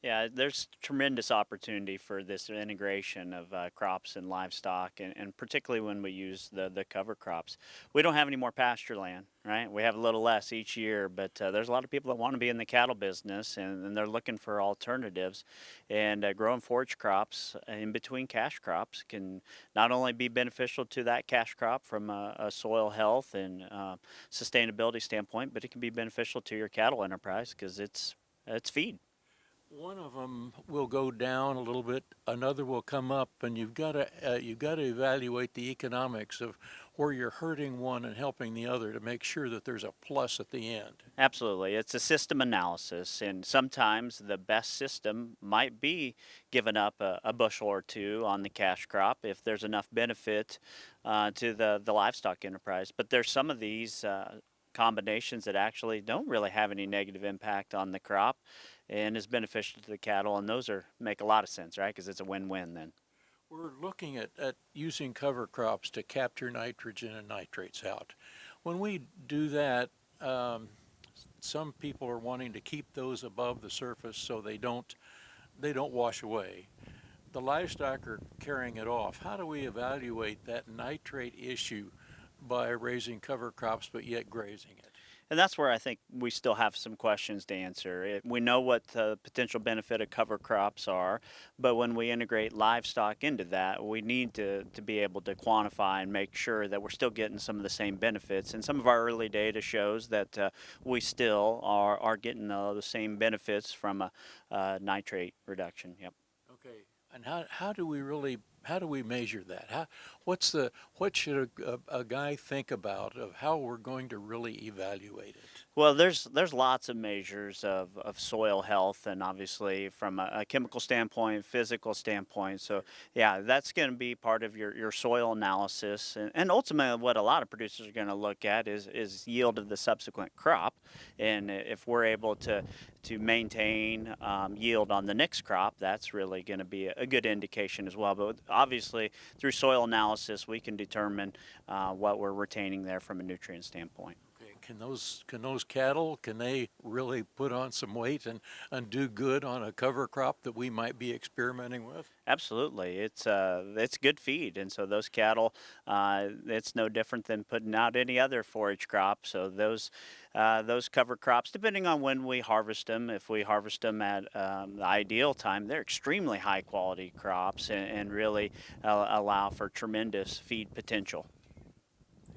Yeah, there's tremendous opportunity for this integration of crops and livestock, and particularly when we use the cover crops. We don't have any more pasture land, right? We have a little less each year, but there's a lot of people that want to be in the cattle business, and they're looking for alternatives. And growing forage crops in between cash crops can not only be beneficial to that cash crop from a soil health and sustainability standpoint, but it can be beneficial to your cattle enterprise because it's feed. One of them will go down a little bit, another will come up, and you've got to evaluate the economics of where you're hurting one and helping the other to make sure that there's a plus at the end. Absolutely. It's a system analysis, and sometimes the best system might be giving up a bushel or two on the cash crop if there's enough benefit to the livestock enterprise. But there's some of these combinations that actually don't really have any negative impact on the crop and is beneficial to the cattle, and those are make a lot of sense, right? Because it's a win-win then. We're looking at using cover crops to capture nitrogen and nitrates out. When we do that, um, some people are wanting to keep those above the surface so they don't wash away. The livestock are carrying it off. How do we evaluate that nitrate issue by raising cover crops but yet grazing it? And that's where I think we still have some questions to answer. We know what the potential benefit of cover crops are, but when we integrate livestock into that, we need to be able to quantify and make sure that we're still getting some of the same benefits. And some of our early data shows that we still are getting the same benefits from a nitrate reduction. Yep. Okay. And how do we measure that? What should a guy think about of how we're going to really evaluate it? Well, there's lots of measures of soil health, and obviously from a chemical standpoint, physical standpoint. So yeah, that's going to be part of your soil analysis, and ultimately what a lot of producers are going to look at is yield of the subsequent crop, and if we're able to maintain yield on the next crop, that's really going to be a good indication as well. But obviously through soil analysis, we can determine what we're retaining there from a nutrient standpoint. Okay, can those cattle can they really put on some weight and do good on a cover crop that we might be experimenting with? Absolutely, it's good feed, and so those cattle, it's no different than putting out any other forage crop. So those cover crops, depending on when we harvest them, if we harvest them at the ideal time, they're extremely high quality crops and really allow for tremendous feed potential.